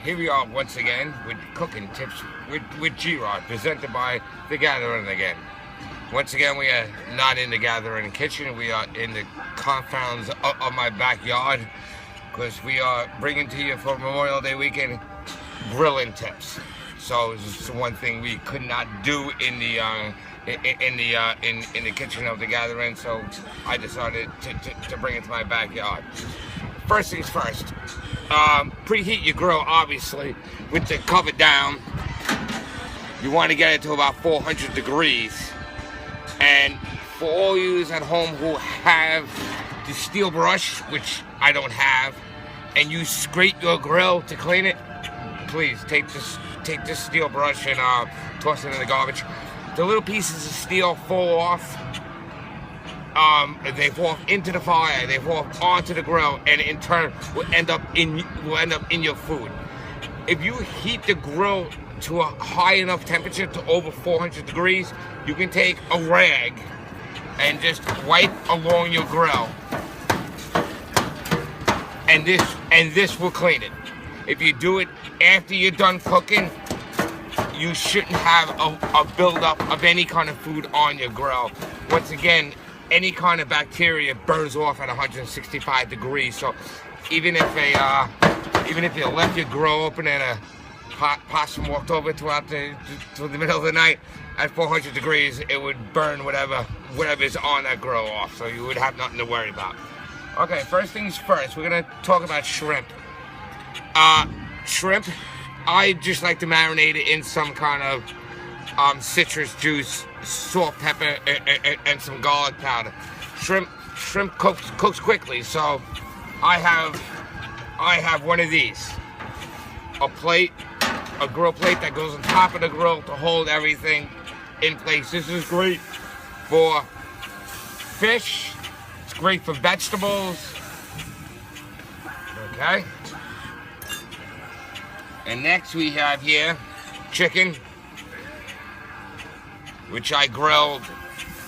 Here we are once again with cooking tips with G-Rod, presented by The Gathering again. Once again, we are not in the Gathering kitchen. We are in the confounds of my backyard because we are bringing to you for Memorial Day weekend grilling tips. So this is one thing we could not do in the kitchen of The Gathering. So I decided to bring it to my backyard. First things first, preheat your grill, obviously, with the cover down. You want to get it to about 400 degrees. And for all you at home who have the steel brush, which I don't have, and you scrape your grill to clean it, please take this steel brush and toss it in the garbage. The little pieces of steel fall off. They fall into the fire, they fall onto the grill, and in turn will end up in your food. If you heat the grill to a high enough temperature, to over 400 degrees, you can take a rag and just wipe along your grill, and this will clean it. If you do it after you're done cooking, you shouldn't have a buildup of any kind of food on your grill. Once again, any kind of bacteria burns off at 165 degrees. So even if you left your grill open and a possum walked over throughout the middle of the night at 400 degrees, it would burn whatever is on that grill off. So you would have nothing to worry about. Okay, first things first, we're gonna talk about shrimp. Shrimp, I just like to marinate it in some kind of citrus juice, salt, pepper, and some garlic powder. Shrimp cooks quickly, so I have one of these. A grill plate that goes on top of the grill to hold everything in place. This is great for fish. It's great for vegetables. Okay. And next we have here chicken, which I grilled.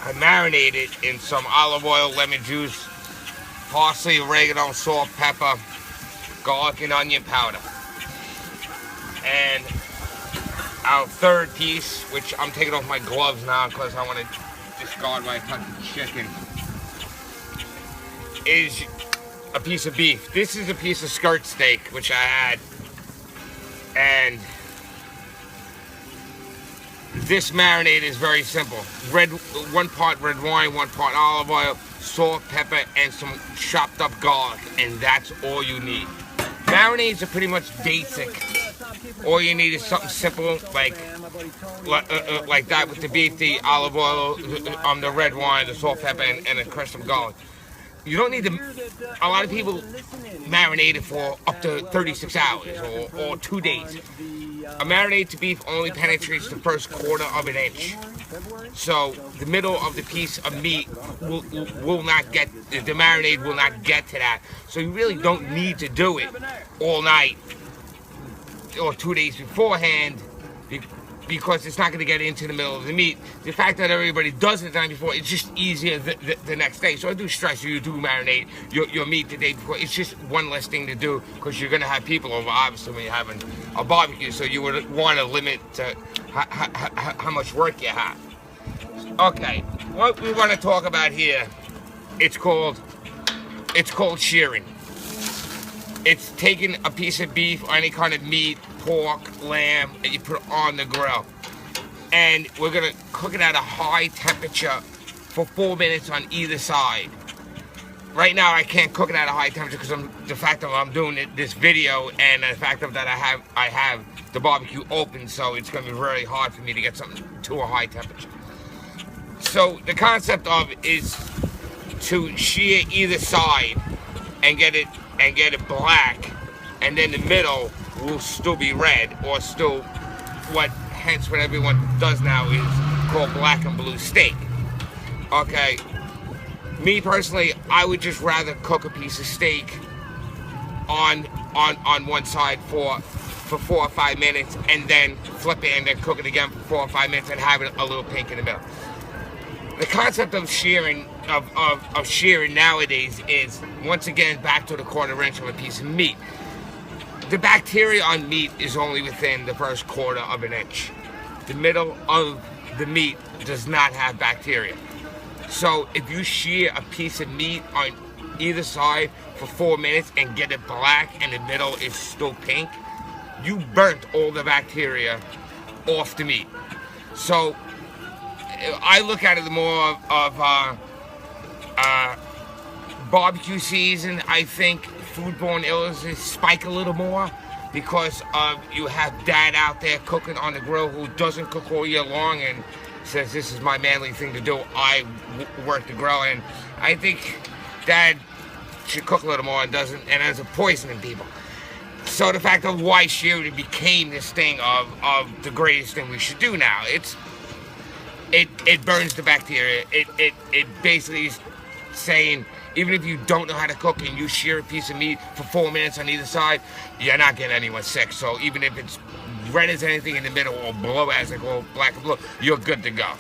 I marinated in some olive oil, lemon juice, parsley, oregano, salt, pepper, garlic, and onion powder. And our third piece, which I'm taking off my gloves now because I want to discard when I touch the chicken, is a piece of beef. This is a piece of skirt steak, which I had. And this marinade is very simple. 1 part red wine, 1 part olive oil, salt, pepper, and some chopped up garlic, and that's all you need. Marinades are pretty much basic. All you need is something simple like that with the beef, the olive oil, the red wine, the salt, pepper, and a crushed of garlic. You don't need to. A lot of people marinate it for up to 36 hours or 2 days. A marinade to beef only penetrates the first quarter of an inch. So the middle of the piece of meat will not get, the marinade will not get to that. So you really don't need to do it all night or 2 days beforehand, because it's not going to get into the middle of the meat. The fact that everybody does it the night before, it's just easier the next day. So I do stress you do marinate your meat the day before. It's just one less thing to do because you're going to have people over, obviously, when you're having a barbecue. So you would want to limit how much work you have. Okay, what we want to talk about here, it's called shearing. It's taking a piece of beef or any kind of meat, pork, lamb, and you put it on the grill. And we're gonna cook it at a high temperature for 4 minutes on either side. Right now I can't cook it at a high temperature because the fact that I'm doing this video and the fact that I have the barbecue open, so it's gonna be very hard for me to get something to a high temperature. So the concept of it is to shear either side and get it black, and then the middle will still be red, or still what everyone does now is called black and blue steak. Okay, me personally, I would just rather cook a piece of steak on one side for 4 or 5 minutes, and then flip it and then cook it again for 4 or 5 minutes and have it a little pink in the middle. The concept of shearing shearing nowadays is, once again, back to the 1/4 inch of a piece of meat. The bacteria on meat is only within the first quarter of an inch. The middle of the meat does not have bacteria. So if you shear a piece of meat on either side for 4 minutes and get it black and the middle is still pink, you burnt all the bacteria off the meat. So I look at it more of barbecue season. I think foodborne illnesses spike a little more because you have dad out there cooking on the grill who doesn't cook all year long and says this is my manly thing to do. I work the grill, and I think dad should cook a little more and doesn't, and ends up poisoning people. So the fact of why shearing became this thing of the greatest thing we should do now. It burns the bacteria. It basically is saying, even if you don't know how to cook and you shear a piece of meat for 4 minutes on either side, you're not getting anyone sick. So even if it's red as anything in the middle or blue as it go black and blue, you're good to go.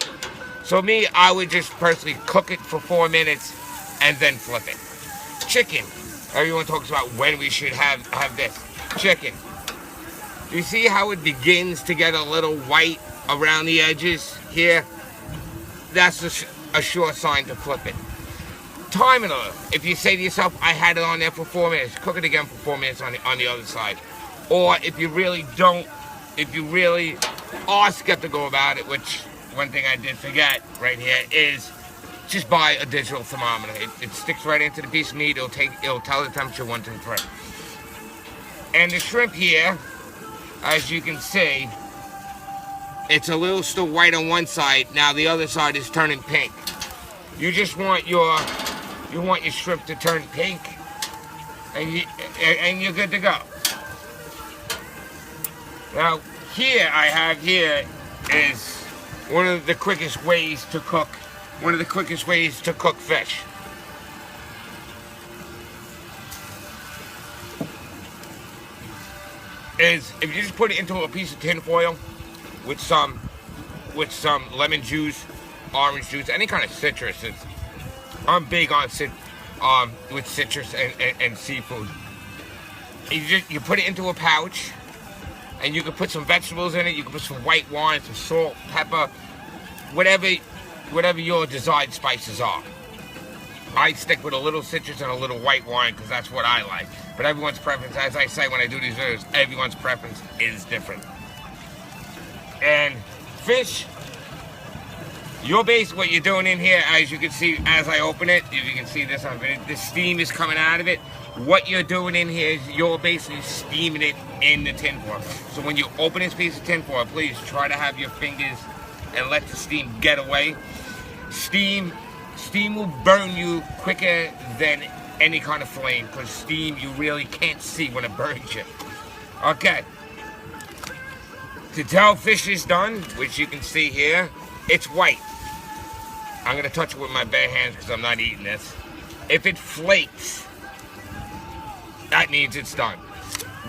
So me, I would just personally cook it for 4 minutes and then flip it. Chicken. Everyone talks about when we should have this. Chicken. You see how it begins to get a little white around the edges here? That's a sure sign to flip it. Time it a little. If you say to yourself, I had it on there for 4 minutes, cook it again for 4 minutes on the other side. Or if you really are skeptical about it, which one thing I did forget right here is just buy a digital thermometer. It sticks right into the piece of meat. It'll tell the temperature 1, 2, 3. And the shrimp here, as you can see, it's a little still white on one side. Now the other side is turning pink. You just want your shrimp to turn pink, and you're good to go. Now here is one of the quickest ways to cook. One of the quickest ways to cook fish. Is if you just put it into a piece of tin foil with some lemon juice, orange juice, any kind of citrus. I'm big on with citrus and seafood. You put it into a pouch, and you can put some vegetables in it. You can put some white wine, some salt, pepper, whatever your desired spices are. I stick with a little citrus and a little white wine because that's what I like. But everyone's preference, as I say when I do these videos, everyone's preference is different. And fish, what you're doing in here, as you can see, as I open it, if you can see this on video, the steam is coming out of it. What you're doing in here is you're basically steaming it in the tin foil. So when you open this piece of tin foil, please try to have your fingers and let the steam get away. Steam will burn you quicker than any kind of flame, because steam you really can't see when it burns you. Okay. To tell fish is done, which you can see here, it's white. I'm going to touch it with my bare hands because I'm not eating this. If it flakes, that means it's done.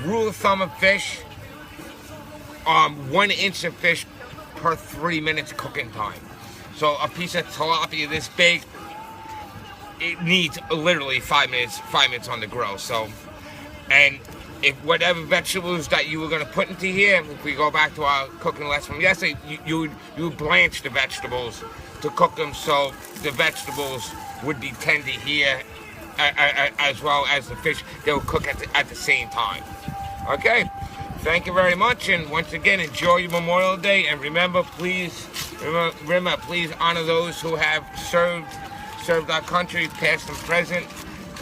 Rule of thumb of fish, 1 inch of fish per 3 minutes cooking time. So a piece of tilapia this big, it needs literally 5 minutes on the grill. So, and if whatever vegetables that you were going to put into here, if we go back to our cooking lesson from yesterday, you would blanch the vegetables to cook them so the vegetables would be tender here as well as the fish. They will cook at the same time. Okay, thank you very much, and once again, enjoy your Memorial Day, and remember, please honor those who have served our country, past and present,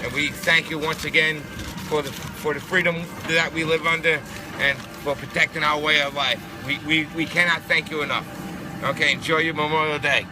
and we thank you once again for the freedom that we live under and for protecting our way of life. We cannot thank you enough. Okay, enjoy your Memorial Day.